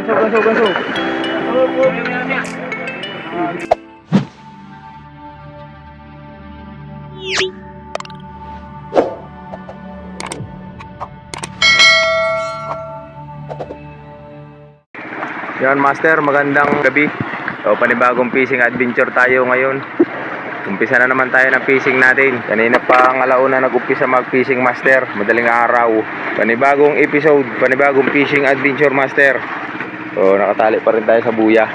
Gaso. Yan master, magandang gabi. So panibagong fishing adventure tayo ngayon. Umpisa na naman tayo ng fishing natin. Kanina pa ang alauna nag-umpisa mag-fishing master. Madaling araw. Panibagong episode, panibagong fishing adventure master. So nakatali pa rin tayo sa buya.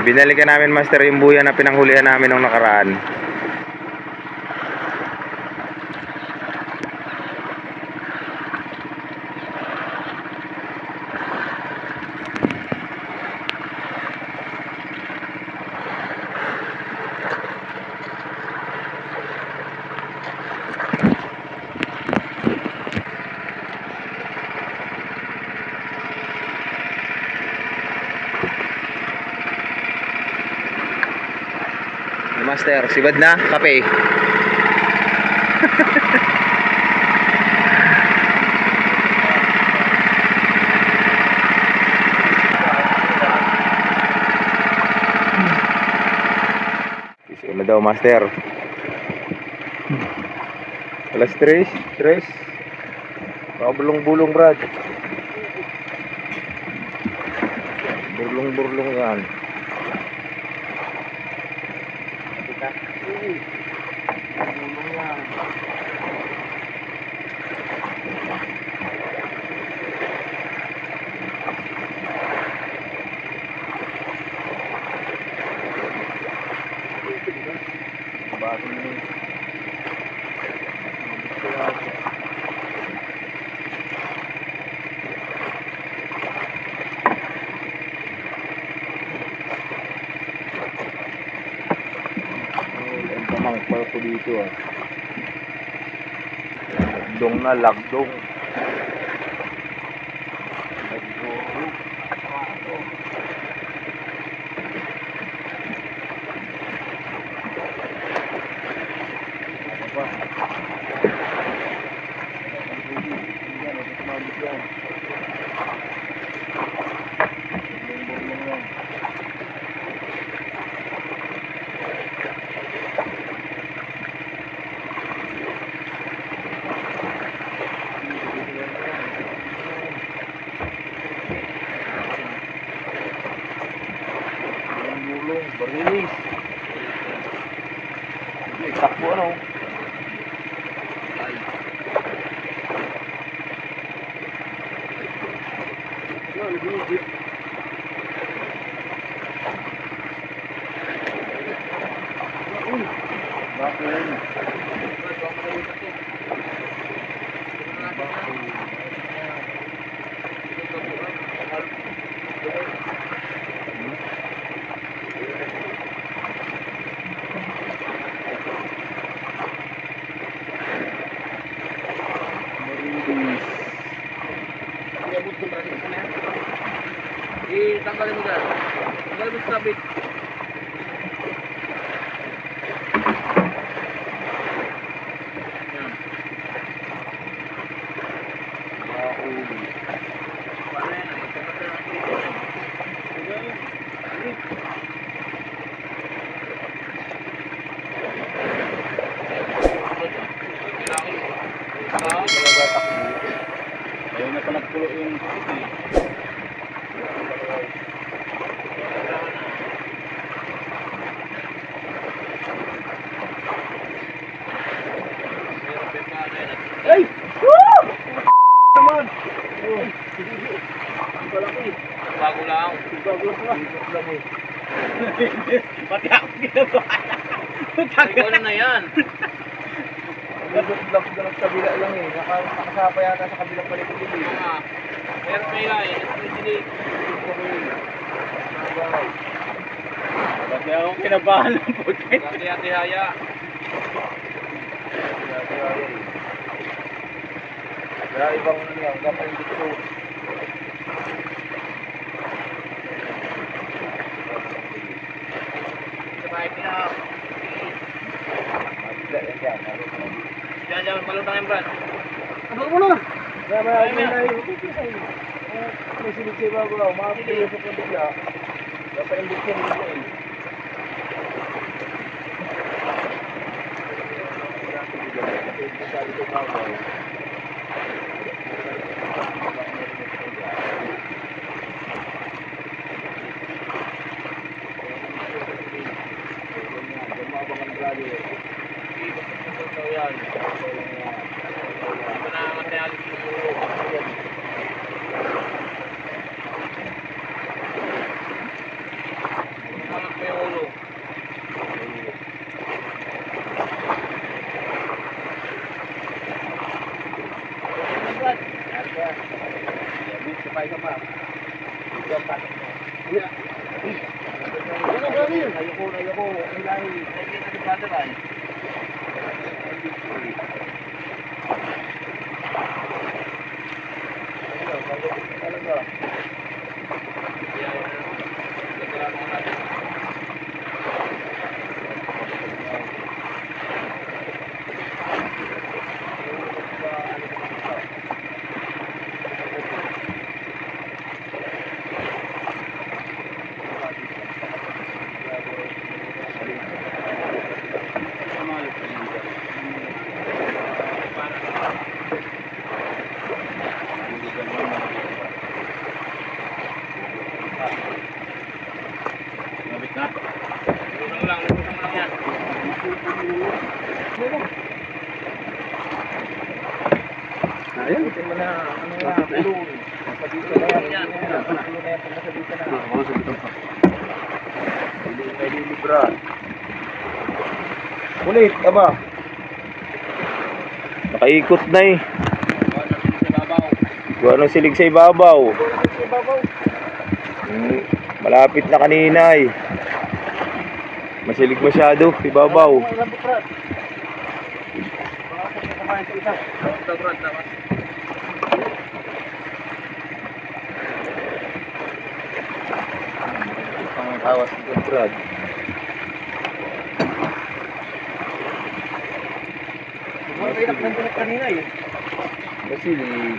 Binalikan namin master yung buya na pinanghulihan namin nung nakaraan. Master, sibad na, kape. Isi na daw, master. Alas 3. Bulong-bulong, brad. Burlong yan. Mangpal ko dito Lagdong na lagdong. Barilis. Takbo ano? Ay. Tanggalin mo dyan. Tanggalin mo sa sabit. Yan. Mahuli. Paano yan? Magpapatay ang dito. Ayaw na pa nagpulo yung puti. Ay! Woo! Naman! Oh, malaki. Bago lang. Pati ako ginabahan. Ikaw na yan. Vlog sa kabila lang eh. Nakasapa yata sa kabilang palikod eh. Meron may lang eh. Pati ako kinabahan ng puti. Hati-haya. Kaya ibang yan, kapag dito. Sabay niya. Diyan, malutang yung brad. Abang mo na. Sabay, May sinig sa ibabaw, makakapagay sa pagdila. Napaimbit siya nito eh. Ayun. Tingnan mo na, ano na, ulong. Nasabitan na yan. Ulong na yan, pag nasabitan na. Oo, sabitan pa. May libra. Ulit, aba. Nakaikot na eh. Gawa ng silig sa ibabaw. Malapit na kanina eh. Masilig masyado, ibabaw. Awas ng Brad. Kanina eh. Masilig.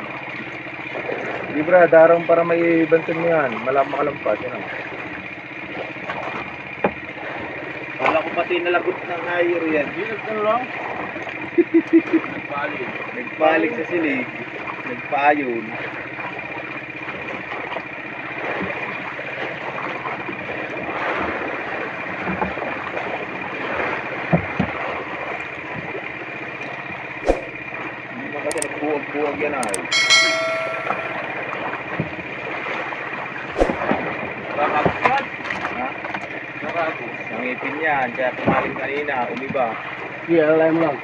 Di Brad, darang para may bantan mo yan. Makalampas yan. Wala ko pati nalagot ng ayer yan. Ano lang? Nagpalig. Nagpalig sa silig. Nagpayon. Hindi mo kasi nagbuwag-buwag yan ay. Nakakapag. Ha? Nakakapag. Nangipin yan. Kaya pumaling kanina. Umiba. Alay mo lang.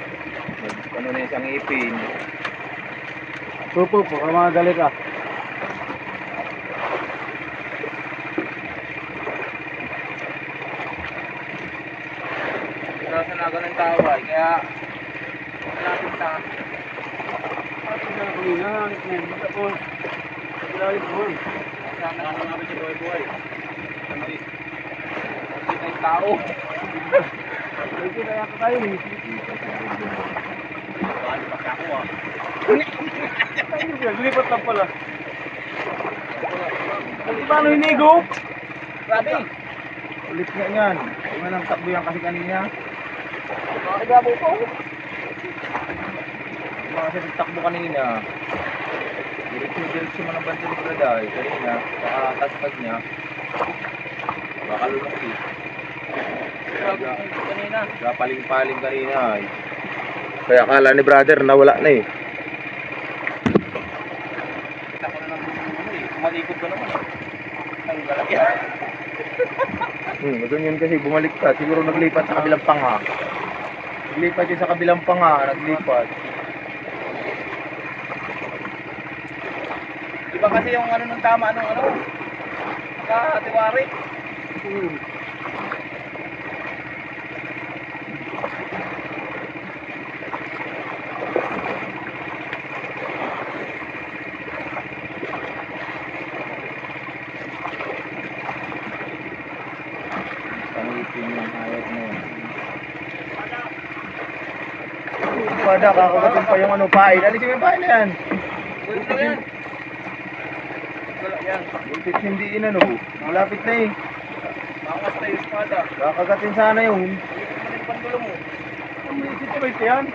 Ano na isang ipin. Pupo, kamadali ka. Nasanaga ng taway, kaya malapit na. Malapit na kanina, basta po. Malapit mo. Sana ka namin si Boy. Hindi tayong tao. Hindi kaya ka tayo. Paano pa ako ah? Lipat lang pala. Paano hinigop? Grabe. Ulit nga yan. Kung anong takbo yan kasi kanina. Nakakagabo ko. Kasi takbo kanina. Diretso mo ng bansa ni Braday. Kanina, nakataspag niya. Baka lumaki. Kanina. Paling-paling kanina ay. Kaya akala ni brother nawala na eh. Kita ko na ng kumalikot ko naman eh. Ang galaki ah. Doon yun kasi bumalik ka. Siguro naglipat sa kabilang panga. Naglipat yun sa kabilang panga. Naglipat. Iba kasi yung ano nung tama nung ano. Nakatiwari. Pada kakagatin pa yung ano pain. Alisin mo yung pain na yan. Wala yan. Buntis hindi inano. Malapit na eh. Makas na yung espada. Kakagatin sana yun. Hindi ko naman yung pandulo mo. Ang maliit ito ba ito yan?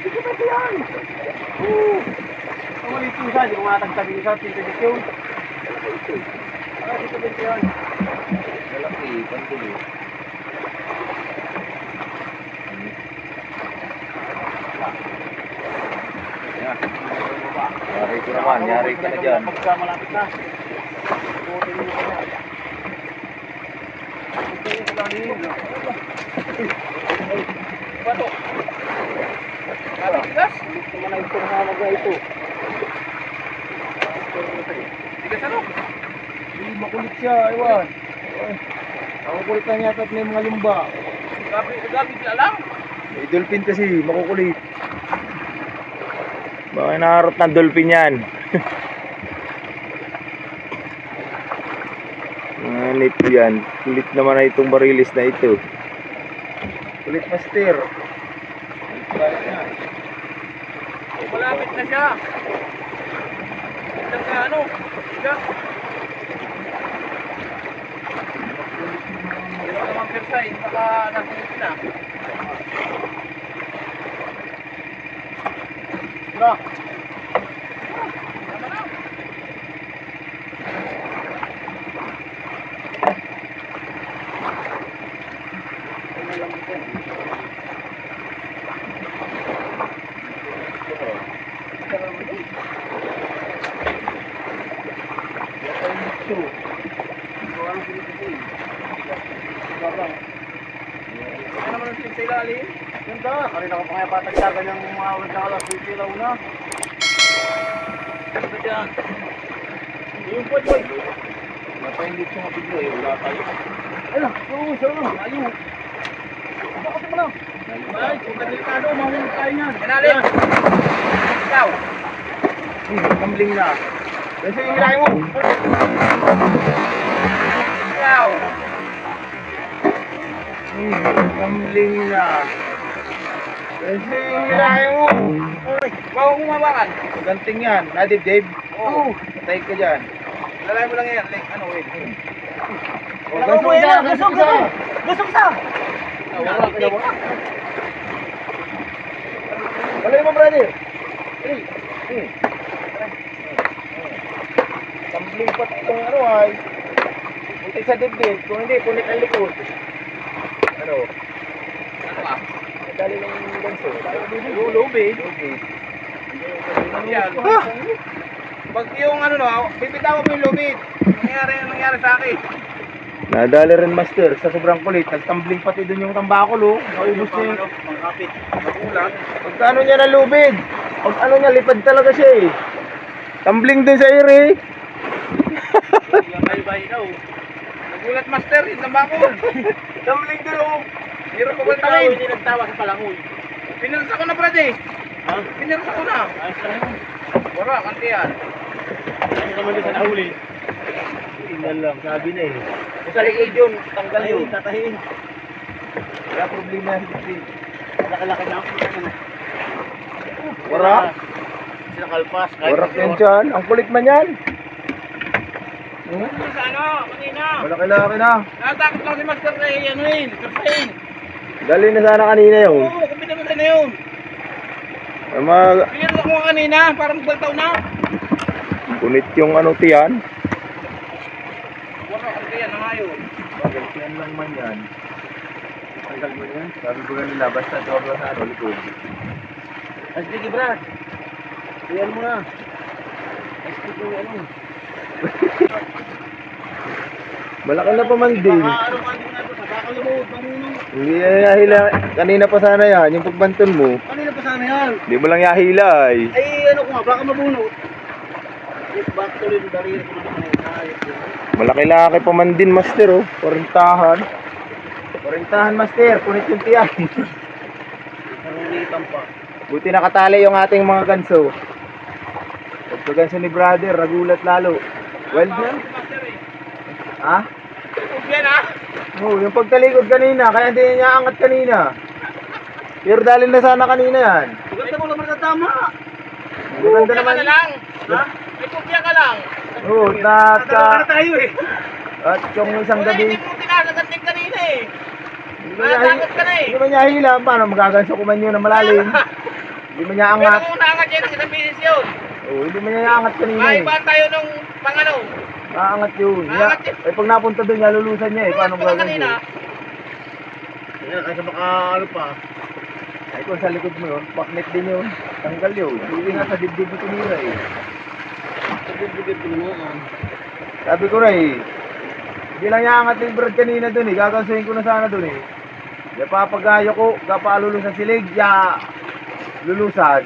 Ito ba ito yan? Oo. Ang maliit yung isa, hindi ko matagtabi yung isa. Tintigit yun. Ito ba ito yan? Malaki, pantulo. Yari ko naman, yari ka na dyan. Pagka malapit na. Buti mo ka na. Buti mo ka na. Bato. Kapit tigas? Hindi naman na itong hamag na ito. Tigas ano? Hindi, makulit siya, iwan. Makukulit na niya at may mga lumba. Gabi sila lang. May dolphin kasi, makukulit. Baka naharot ng dolphin yan. Nganit yan. Kulit naman na itong barilis na ito. Kulit master. Malapit na siya. Hanggang sa ano? Siya. Hindi ka naman pirsay. Baka nasunod na. Tara. Tama na. Ano naman ang silip sa ilalim? Ganda, kanina ko pa kaya patagsagan yung mga awad na alas 20 ilaw na. Ano dyan? Yung po, boy. Napahingit siya mabiglo eh. Wala tayo. Ayun, oo, siya lang. Ayaw. Bakit mo lang? Ay, kung delikado, mahulog tayo yan. Inalim! Ikaw! Kambling na. Kasi yung hilahin mo. Ikaw! Kambling na. Kasi yung hilahin mo. Bawa kong mabakan. Ganting yan. Nadib-dib. Oo. Patay ka dyan. Lalay mo lang yan. Like, ano, wait. Gasok mo yan, gasok, gasok. Gasok sa. Wala, tik. Walay mo, brother. Kambling pa itong ano ay. Punti sa dibdib. Kung hindi, punit ang likod. Ano? Ano ka? Dali ng ganso. Lubid. Okay. Yan. Pag yung ano no, bibitawan mo yung lubid. Nangyari sa akin. Nadali rin master sa sobrang kulit. Nagtambling pati dun yung tambakol oh. Naubos niya yung... Pangkapit. Magulat. Pagkano niya na lubid? Pag ano niya, lipad talaga siya eh. Tumbling din sa iri. Bay-bay daw. Nagulat master, yung tambakol. Tumbling din oh. Hirap ko baltawin. Hindi nagtawa sa palangoy. Pinirsa ko na brade. Ha? Pinirsa ko na. Ayos lang yun. Wala, kanti yan. Ayos naman din sa nahuli. Tingnan lang, sabi na eh. Sa likod yun, tanggal Tatahin, yun. tatahin. Kaya problema yan dibdib. Laki-laki na ako. Wara? Sila kalpas. Warak yan dyan. Ang kulit man yan. Sa ano, kanina. Malaki-laki na. Natakot lang si master na ano yun, kursahin. Dali na sana kanina yun. Oo, kumpita mo na yun. Pinirsa ko nga kanina, parang baltaw na. Kunit yung ano tiyan. Wala, kanti yan, nangayon. Bagay tiyan lang man yan. Tagal mo yan. Sabi ko nila, basta sobra sa ano, likod. Sige, Brad. Iyan mo na. Sige, ano. Malaki na pa man din. Ano ka din na ito? Sa bakal mo, pamunong. Hindi yan yahila. Kanina pa sana yan, yung pagbanton mo. Kanina pa sana yan. Hindi mo lang yahila eh. Ay, ano ko nga, baka mabunot. Ba't tuloy yung darira ko naman yung hayop yun. Malaki-laki pa man din, master oh. 40-han. 40-han, master. Punit yung tiyan. Narulitan pa. Buti nakatali yung ating mga ganso. Pagkaganso ni brother, nagulat lalo. Wild yan? Ha? Huwag yan ha. Oo, yung pagtalikod kanina, kaya hindi niya angat kanina. Pero dalhin na sana kanina yan. Maganda mo naman na tama. Maganda Huwag naman. na lang. Ha? May kopya ka lang. Oo, Dalawa na tayo eh. at yung isang Wala, gabi, hindi mo tinakagat din kanina eh. hindi mo niya Nakagat ka na eh. hindi mo niya hila, paano magaganso ko man yun na malalim. Hindi mo niya Pero angat. kung naangat yan ng isang bisis yun. Oo, hindi mo niya angat kanina eh. Maibaan tayo nung pangano. Maangat yun. Maangat yun. Eh pag napunta doon, niya lulusan niya eh. Paano Wala gagawin kanina. yun? Ayan, kasi baka ano pa. Ay kung sa likod mo yun, paknet din yun. Tanggal yun. Hindi nga sa dibdib mo tumira eh. Bibigyan ko naman. Sabi ko na eh. Hindi lang niya angat yung Brad kanina doon eh. Gagansuhin ko na sana doon eh. Di papagayo ko, kapalulusan silig, ya lulusan.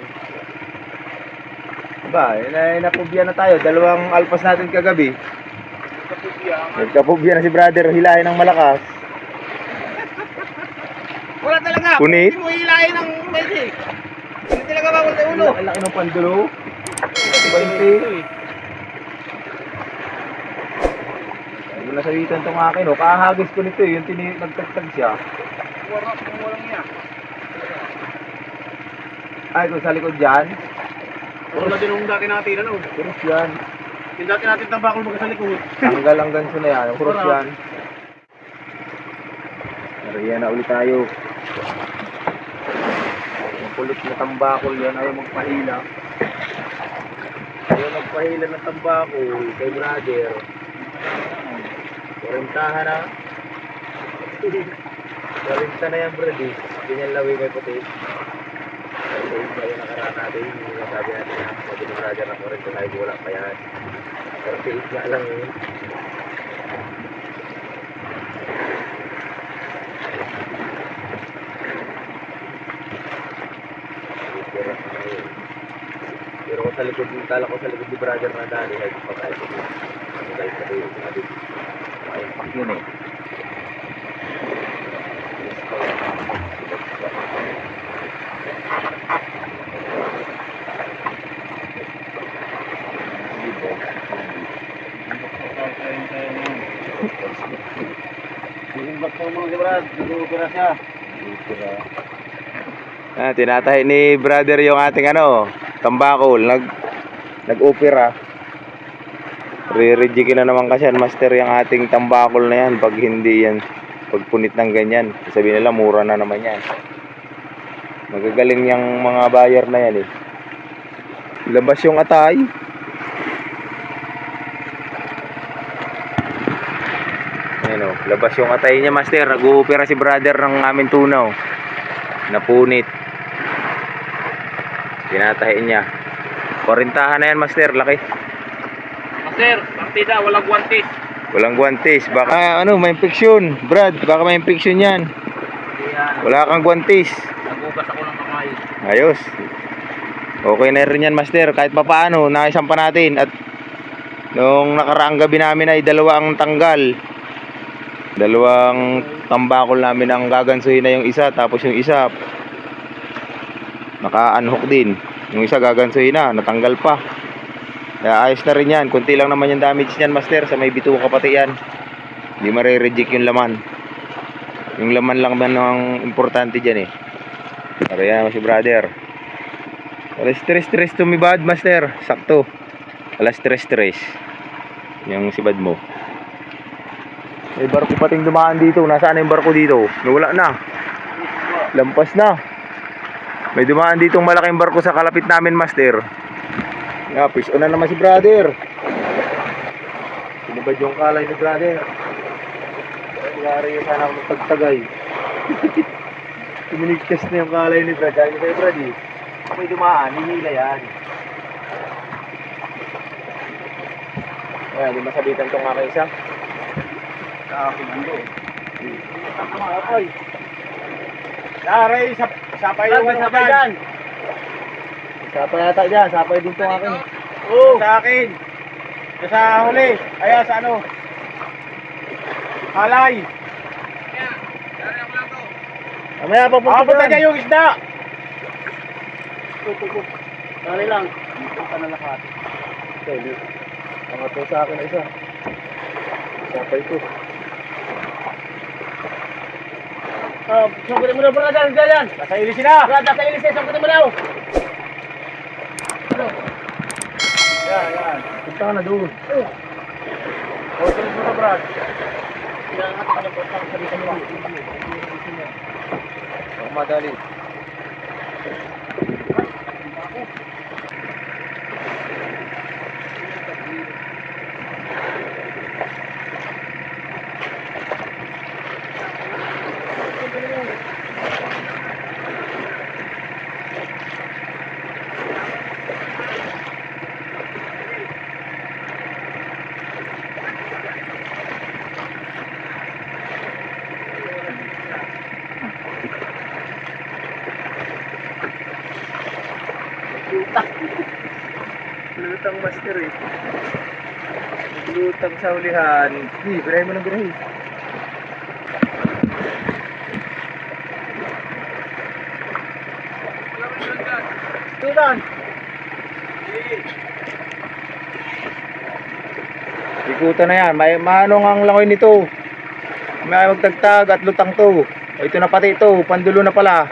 Diba, napubya na tayo. Dalawang alpas natin kagabi. Nagkapubya na si brother, hilahin ng malakas. Wala talaga. Punit? Hindi mo hilahin ng medyo. Hindi talaga bawal sa ulo. Ang laki ng pandulo. 20. Ay, wala sabitan tong akin, oh. Kahagis ko nito, eh. Yung nagtagtag siya. Walang niya. Ay, kung sa likod dyan. Puro na din yung dati natin, ano? Kurus yan. Yung dati natin tabakol magka sa likod. Tanggal ang ganso na yan. Kurus Wala. yan. Nariyan na ulit tayo. Makulit na tambakol yan. Ayaw magpahila. Ayaw magpahila ng tambakol kay brother. Kurentahan na. Kurenta na yan, brother. Ganyan lawi kay puti. Kasi yung nakaraan natin, yung sabi natin na sabi ni brother na kurenta tayo, wala pa yan. 38 nga lang yun. Pero kung sa likod, tala ko sa likod ni brother na dali, kahit pa tayo ko. Kahit pa tayo, sabi ko. Ay, pak yun eh. Yung bakto mo si Brad, nag-uupira siya. Tinatahi ni brother yung ating tambakol, nag-opera. Re-rejectin na naman kasi yan, master, yung ating tambakol na yan pag hindi yan, pagpunit ng ganyan. Sabi nila mura na naman yan. Magagaling yung mga buyer na yan eh. Labas yung atay. Ayan o, labas yung atay niya, master. Nag-uupera si brother ng aming tunaw. Napunit. Tinatahin niya. Korintahan na yan, master. Laki. Master, partida, walang guwantes. Walang guwantes. Baka may infeksyon. Brad, baka may infeksyon yan. Wala kang guwantes. Nagugas ako ng kamay. Ayos. Okay na rin yan, master. Kahit pa paano, naisang pa natin. At nung nakaraang gabi namin ay dalawang tanggal. Dalawang tambakol namin ang gagansuhin na yung isa. Tapos yung isa naka-unhook din. Yung isa gagansuhin na, natanggal pa. Kaya ayos na rin yan. Kunti lang naman yung damage niyan, master. Sa may bituka pati yan. Hindi mare-reject yung laman. Yung laman lang man ang importante dyan eh. Pero yan si brother. Alas stress tumibad, master. Sakto. Alas stress. Yung sibad mo. May barko pating dumaan dito. Nasaan na yung barko dito? Nawala na. Lampas na. May dumaan ditong malaking barko sa kalapit namin, master. Nga, fish on na naman si brother. Sinibad yung kalay ni brother. Nangyari yung sana magtagtagay. Tumiligtas na yung kalay ni brother. Kaya kayo, brad, eh. May dumaan, hinila yan. Ayan, di masabitan itong aking isa. Nakakigulo. Ay. Naray, sapay yung Sapay dyan. Sapay yata dyan, sapay din itong akin. Oo. Sa akin. Sa huli. Ayan, sa ano. Halay. Mamaya Papunta dyan yung isda. Dali lang. Dito ka na lahat. Ang ato sa akin na isa. Sapay ko. Sangkutin mo na bro dyan. Nasa ilis na. Nasa ilis na, sangkutin mo na. Yan. Punta ka na doon. O, tulis mo na, Brad. Kailangan natin ng botang sa dito nila. Huwag madali. Lutang master eh. Lutang sa hulihan. Birahin mo ng birahin. Tudan. Ikutan na yan. May manong ang langoy nito. May magtagtag at lutang to. O, ito na pati ito. Pandulo na pala.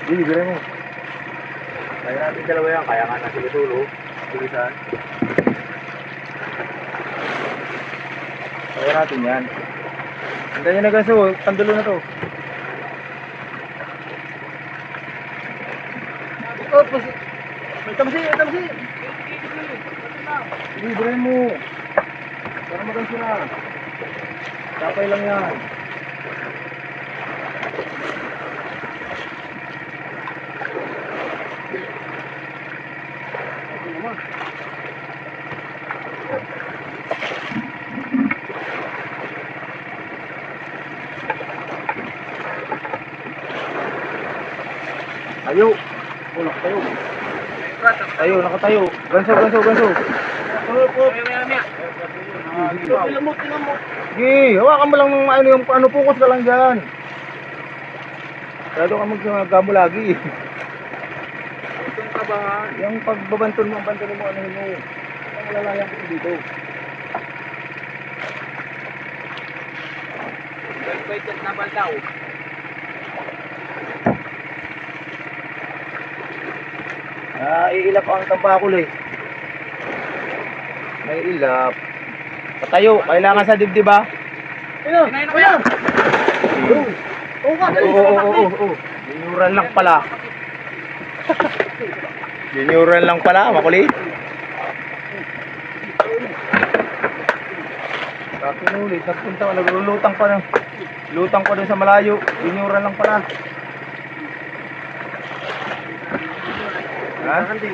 Birahin mo. Kaya natin dalawa yan. Kaya nga natin itulo. Tulisan. Kaya natin yan. Antayin na gaso. Pandulo na to. Oh, may tamsi. Birahin mo. Para maganso na. Tapay lang yan. Tayo. Ulak tayo. Tayo, nakatayo. Ganso. Lamot. Sige, hawakan mo lang ng ano, focus ka lang dyan. Kaya doon ka magkamo lagi. Itong kabahan. Yung pagbabantun mo, ano mo. Ang lalayan ko dito. Bait at nabal daw. Iilap ang tambakol eh. May ilap. Patayo, kailangan sa dibdib ba? Ayun. Oo ka, dali. Oo. Binuran lang pala. Binuran lang pala, makulit. Kapinulit, nagpunta, naglulutang pa ng lutang pa dun sa malayo. Binuran lang pala. Ha? Oh, 30.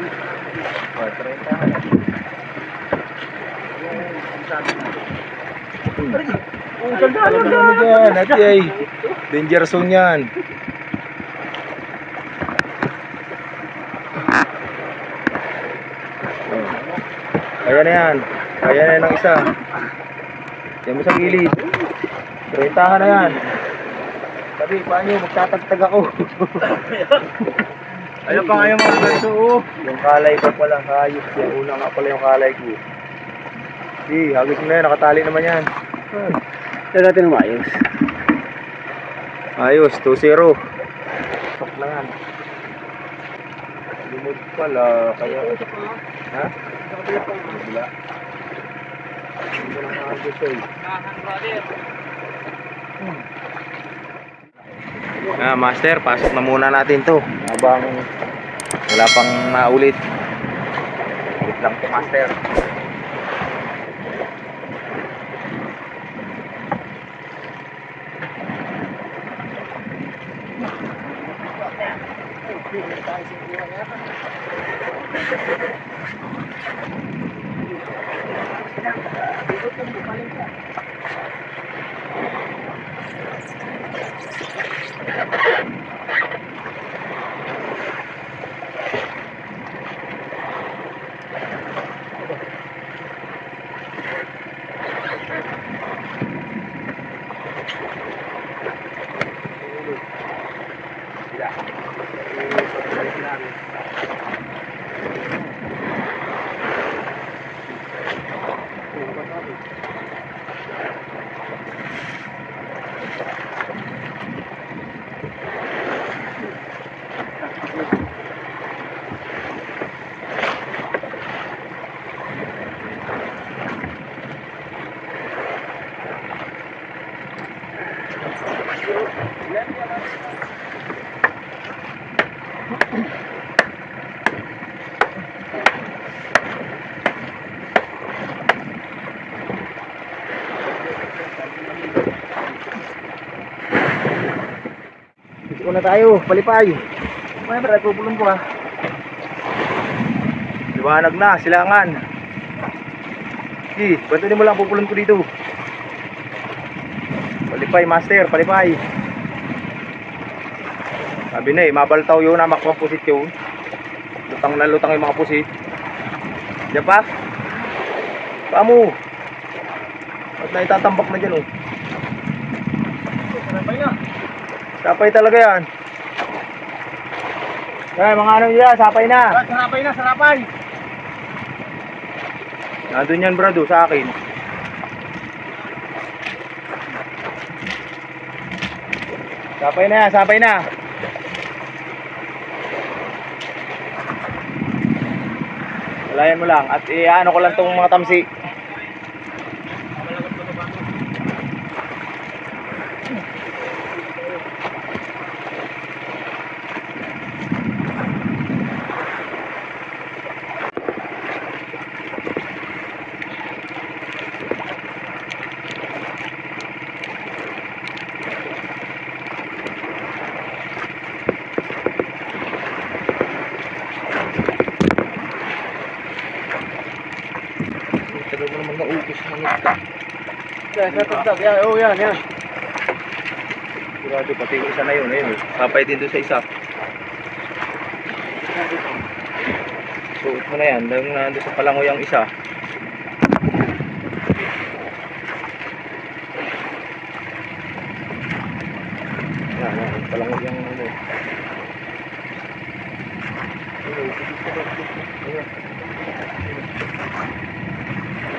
Ang ganda. Ano dyan? Ati danger zone yan. Kaya na yan. Kaya na yan ng isa. Yan mo sa gilid. 30 na yan. Sabi, paano magtatagtag ako? Ayun pa ngayon mga ganso. Yung kalay ko pala, hayop yan. Una nga pala yung kalay ko. Hagis mo na yan, nakatali naman yan. Kaya natin umayos. Ayos, 2-0. Sok na yan. Lumod pala, kaya... Ha? Wala. Hindi ko lang nakagis eh. Master, pasok na muna natin to. Habang wala pang naulit. Ulit lang to, Master. Dito na tayo, palipay. May brad, pupulong ko ha. Liwanag na, silangan. Sige, bantunin mo lang, pupulong ko dito. Palipay, master, palipay. Sabi na mabaltaw yun, namak mga pusit yun. Lutang na lutang yung mga pusit. Diyan pa? Paamo? At na itatambak na dyan oh. Sarapay na. Sapay talaga yan. Ay, mga ano nila, sapay na. Sarapay na, sarapay. Nandun yan brado sa akin. Sapay na yan, sapay na. Walayan mo lang. At ano ko lang tong mga tamsi. Tagal mo naman maupos ng ito. Yan. Sigurado pati yung isa na yun. Ayun, sapay din doon sa isa. Suot mo na yan. Dahil nandun sa palangoy ang isa. Yan. Palangoy ang ano.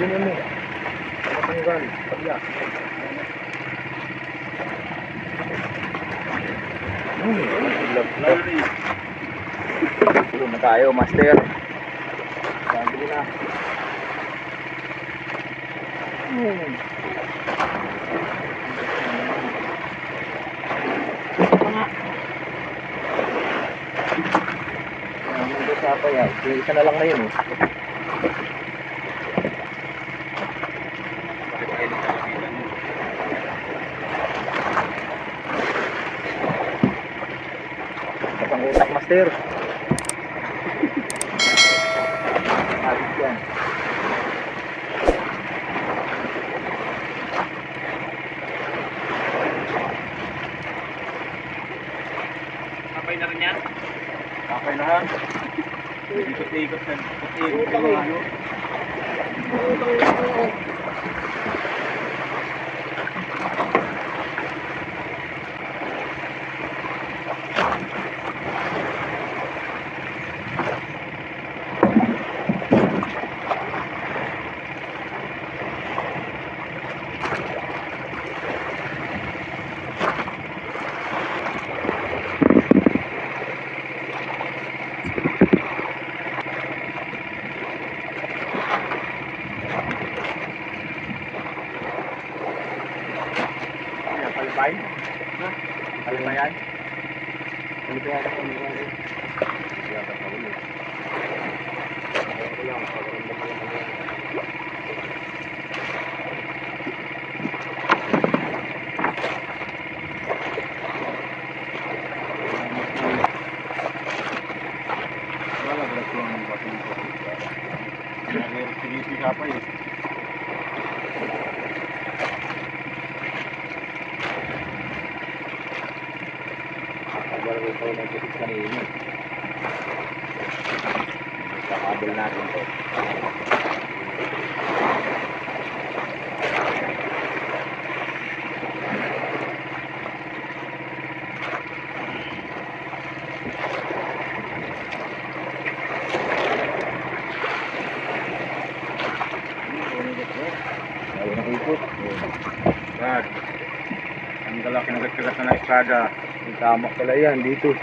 Ganyan mo. Matanggal. Pagya. Tulong na tayo, master. Sabi na. Isa na lang na yun. Kapang utak, master. Habis yan. Sarapay na rin yan. Okay na ha. Ikot-ikot na. Palipay? Ha? Palipayan? Palipayan ako nila rin. Kaya ka pa ulit. Ako lang, pagkaroon mo lang. Wala, berat ko ang batin ko. Sinisi ka pa eh. Bago ko nag-isip kanina. Kakabol natin to. Ayaw na ikot. Brad, ang galaki nagkagat na estrada. Tama pala yan dito.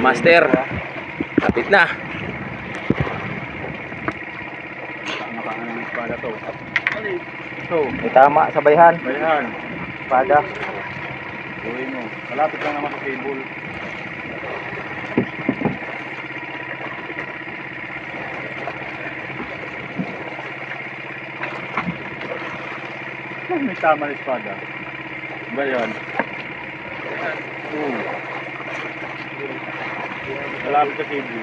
Master. Kapit na. Nakaano ng espada to. Ito, may tama sa bayhan. Bayan. Espada. Uwi mo. Malapit lang naman sa table. May tama na espada. Ba yun? Oo. Malapit sa table.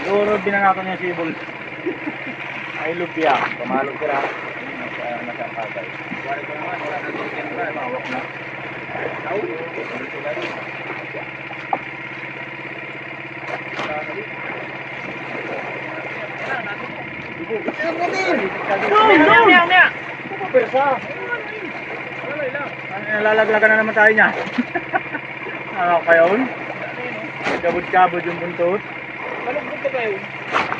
Siguro binangako niya table. Ay lupia. Pamalog ka lang. Nasa patay. Wala ko naman. Wala na din yan ba? Mawak na. Au. Nalalaglagan na naman tayo niya. Nakakayaon. Kabod-kabod yung buntot. Malugod ka ba yun?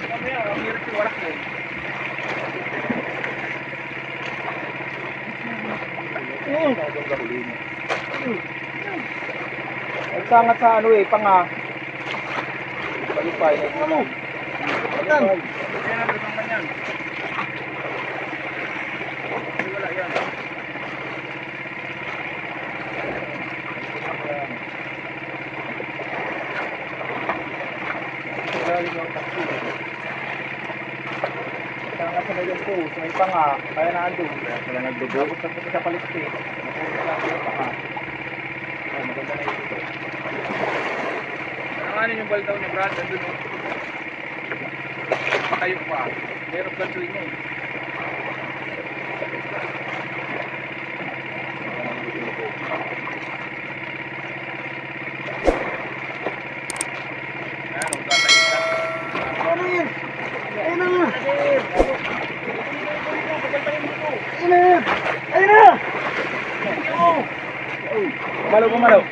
Mamaya, ang hirap yung warak yun. Ang sangat sa ano eh, panga. Palipay. Ano? Palipay. Kaya nga naman kanyan. Wala yan. Galing ang taxi. Sangat sa medyo po, sa may panga, kaya na andun. Kaya sila nagdugo. Tapos sa puti sa palistik. Napunta lang yung panga. Ay, maganda na ito. Nanganin yung baldaw niya, Brad. Andun o. Matayo pa. Meron gantuin niya eh. Ayan, magtatayo ka. Ano yun? Ayun na nga! Ayun na! Ayun na! Kumalaw, kumalaw.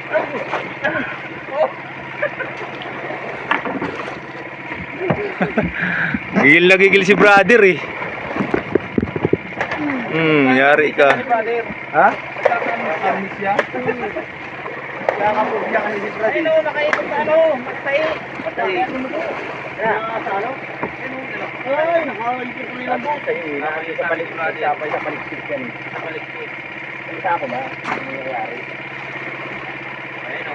Gigil na gigil si brother eh. Yari ka. Ha? Amis siya? Kaya ka po siya kasi si Brad. Ayun o, nakaikot sa ano. Matay. Matay. Kaya sa ano? Ay, nakaikot ko nilang boat. Sa palikpik, sa palikpik yan. Sa palikpik. Isa ako ba? Ano nangyayari? Ayun o.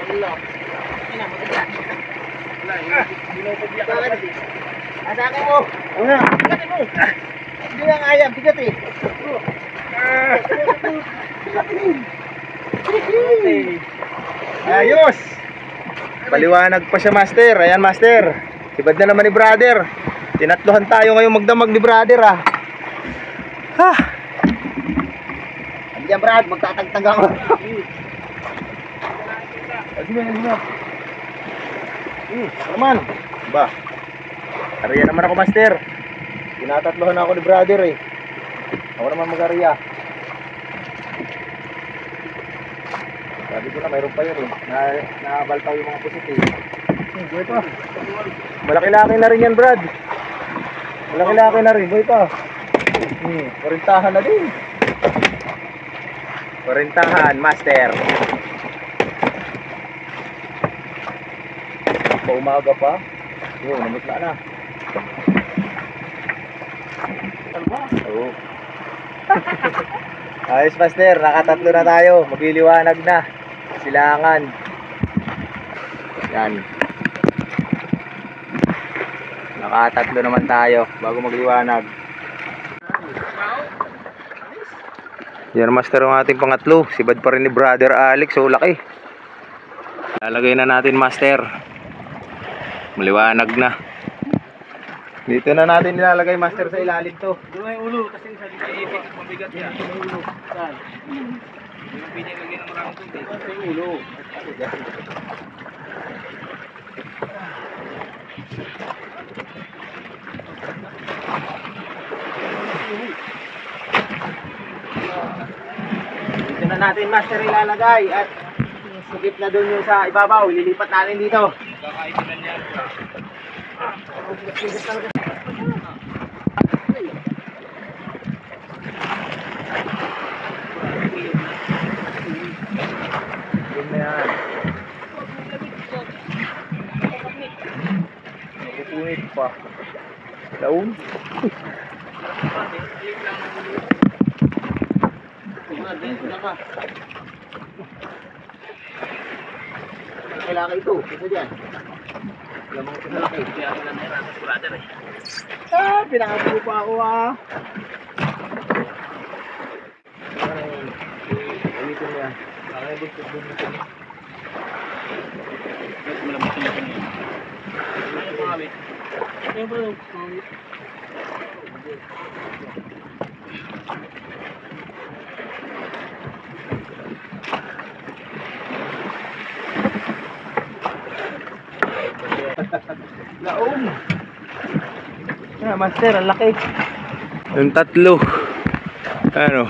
Wala. Ina, maganda. Wala, binubugya ka na kasi. Asa akin mo? Oo nga. Bigatin mo. Hindi nga kaya, bigat eh. Ayos! Paliwanag pa siya, master. Ayan, master. Sibad na naman ni brother. Tinatlohan tayo ngayong magdamag ni brother, ah. Ha! Andiyan, Brad. Magtatagtag ako. Sige, sige. Naman. Ba? Ariya naman ako, master. Tinatatlohan ako ni brother, eh. Ako naman mag-ariya. Sabi ko na, mayroon pa yun, eh. Nakabaltaw yung mga positive. Buhay pa. Malaki-laki na rin yan, Brad. Malaki-laki na rin. Buhay pa. Parintahan na din. Parintahan, master. Paumaga pa. Yun, namutla na. Talba. Oo. Ayos, master. Nakatatlo na tayo. Magliliwanag na. Silangan. Yan. Nakatatlo naman tayo bago magliwanag. Yan master ang ating pangatlo. Sibad pa rin ni brother Alex. So laki. Lalagay na natin, master. Maliwanag na. Dito na natin nilalagay, master, sa ilalim to. Doon yung ulo kasi sa ipit mabigat yan. Yung ulo. Saan? Yung pinilagay ng maraming tubig. Sa ulo. Dito na natin, master, ilalagay at sugip na doon yung sa ibabaw. Ililipat natin dito. Kakaitinan yan. Yun na yan. Pupunit pa. Daun. Brad. Una ka. Kailangan ito. Ito dyan. Lamang ito na laki. Kaya ako lang nahirapan si brother eh. Pinakabulo pa ako Ulitin mo yan. Bakit gusto mo ito? Mas malabot yung ito niya. Ano yung pangawit? Ayun bro. Laom. Master, ang laki. Yung tatlo. Ano?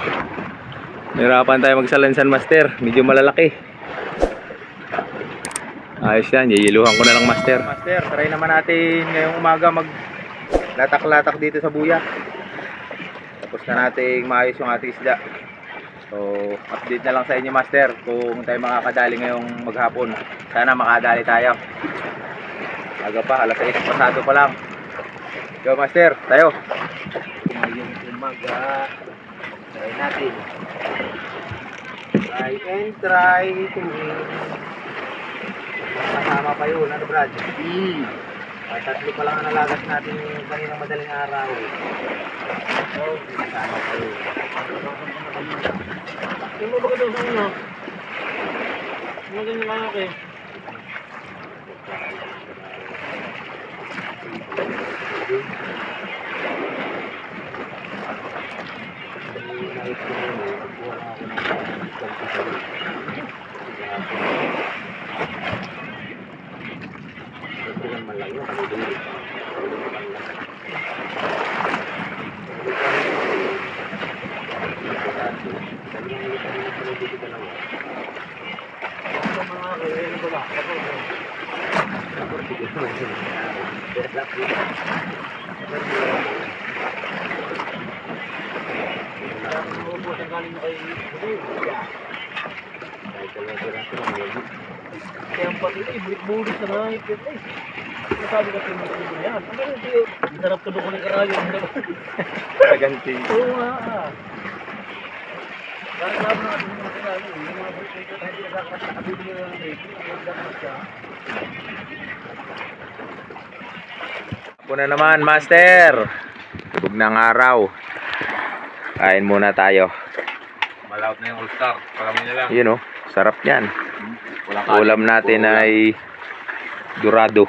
Nahirapan tayo magsalansan, master. Medyo malalaki. Ayos yan. Yayiluhan ko na lang, master. Master, try naman natin ngayong umaga latak-latak dito sa buya. Tapos na natin maayos yung ating isda. So, update na lang sa inyo, master, kung tayo makakadali ngayong maghapon. Sana makadali tayo. Aga pa, alas 6 pasado pa lang. Yo, master, tayo. Ngayong umaga, try natin. Try and try to win. Kasama pa yun, ano Brad? Tatlo pa lang ang nalagas natin kaninang madaling araw. Oh, kasama pa yun. Yung mo ba ka daw sa una? Mga ganyan kalaki. Nais ko na yun, magbuha na ako ng pagkakasal. Ito lang man lang yun, kami din. Kaya ang pati eh, bulit-bulit na nga ipit eh. Nasabi ka pinag-ibig na yan. Ang ganun siya, ang sarap tulog ko ng karayo. Kaganti. Oo nga ah. Kaya sabi natin yung mga karayo, yung mga bulit na hindi nakakabili na ng radio, nagdakas siya. Ako na naman, master. Bug ng araw. Kain muna tayo. Malaot na yung all-star. Pagkamin na lang. Yun, oh, sarap yan. Ulam natin ay dorado.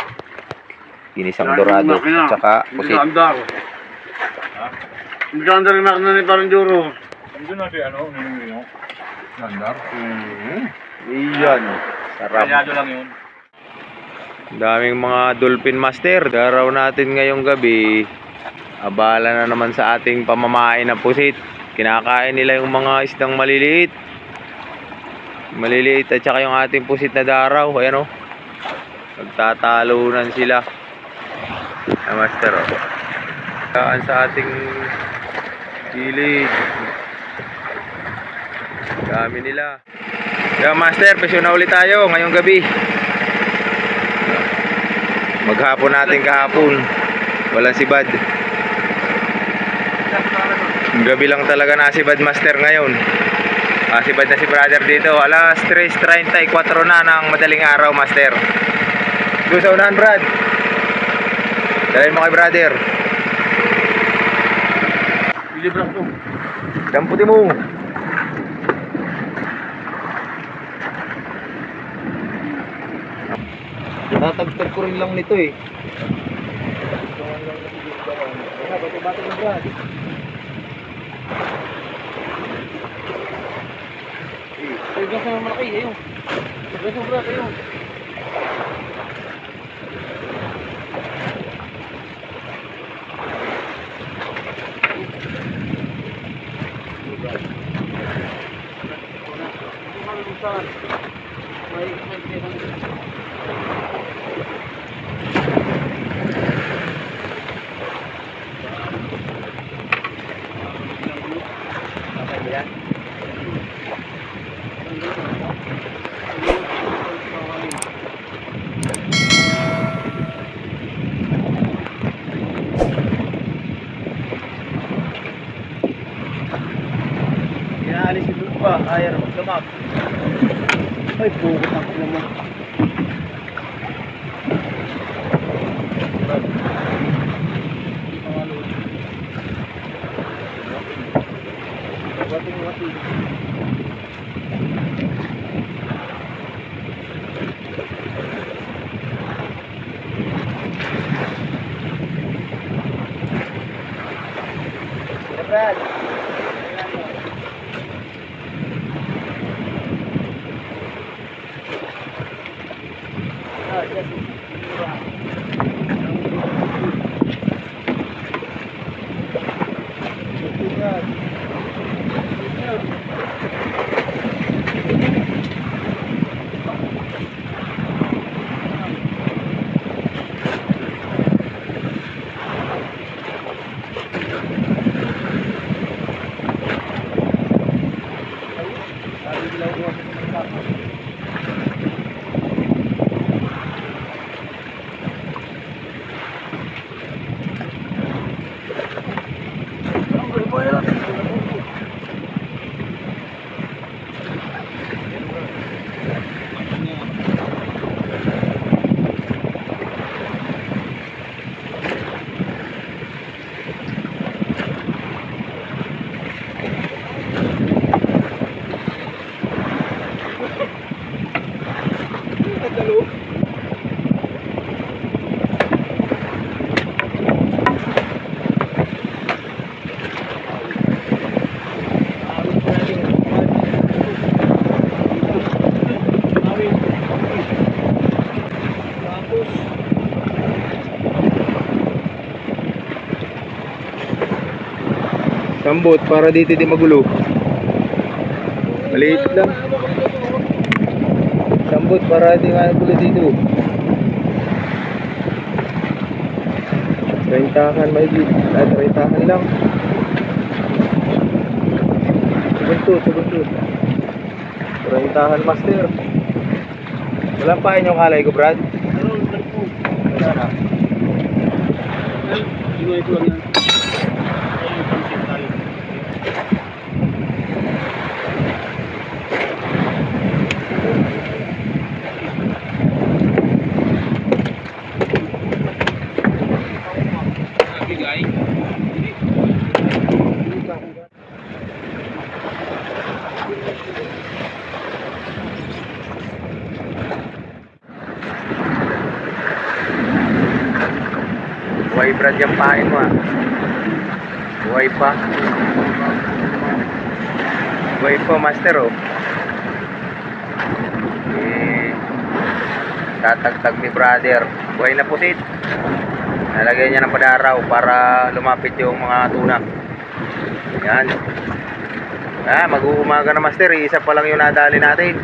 Ginisang dorado. At saka pusit. Hindi andar yung makina ni Parang Juro. Hindi na siya ano, nino. Nandar. Iyan. Sarap. Kanyado lang yun. Daming mga dolphin, master. Daraw natin ngayong gabi. Abala na naman sa ating pamamain ng pusit. Kinakain nila yung mga isdang maliliit. Maliliit at saka yung ating pusit na daraw. Ayan, oh. Nagtatalunan sila. Master, oh. Saan sa ating gilid. Dami nila. Kaya, master, presyo na ulit tayo ngayong gabi. Maghapon natin kahapon. Walang sibad. Gabi lang talaga nasibad, master, ngayon. Sibad na si brother dito. Alas 3:34 na ng madaling araw, master. Doon sa unahan, Brad. Dalhin mo kay brother. Ilibras mo. Damputi mo. Tatagtag ko rin lang nito eh. Bato-bato na Brad. Ay, gas na malaki. Ayun. Gas na Brad. Ayun. Inaalis si Lupa. master, lumab. Ay, bukot ang naman. Brad. Sambot para dito di magulo. Maliit lang. Sambot para di magulo dito. Rentahan mahigit. Rentahan lang. Subuntut. Rentahan master. Walang pain yung kalay ko, Brad. Wala na. Inuwi ko lang yan. Buhay, Brad, yung pain mo, ah. Buhay pa. Buhay pa, master, oh. Tatagtag ni brother. Buhay na pusit. Nalagay niya ng padaraw para lumapit yung mga tuna. Yan. Mag-uumaga na, master. Isa pa lang yung nadali natin.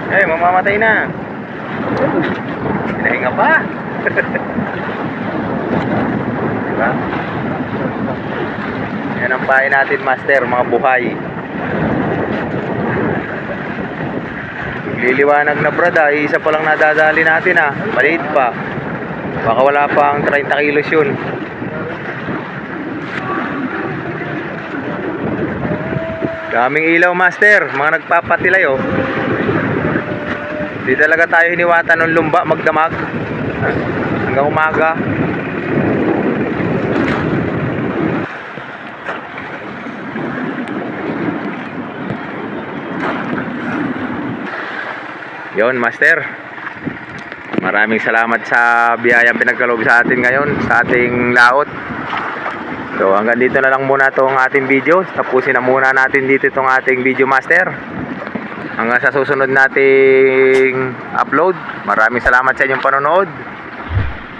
Mamamatay na. Hinahinga pa. Diba? Yan ang pain natin, master. Mga buhay. Liliwanag na, Brad, ah. Isa pa lang nadadali natin, ah. Maliit pa. Baka wala pang 30 kilos yun. Daming ilaw, master. Mga nagpapatilay, oh. Di talaga tayo hiniwatan ng lumba magdamag hanggang umaga. Yon, master. Maraming salamat sa biyayang pinagkaloob sa atin ngayon sa ating laot. So hanggang dito na lang muna itong ating video. Tapusin na muna natin dito itong ating video, master. Hanggang sa susunod nating upload. Maraming salamat sa inyong panonood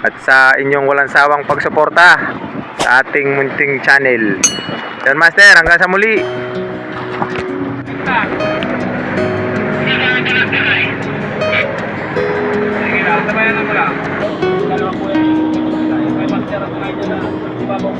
at sa inyong walang sawang pagsuporta sa ating munting channel. Yan, master, hanggang sa muli. Tabayan mo lang. Dalawa po yan. May master ako ngayon na ibabaw.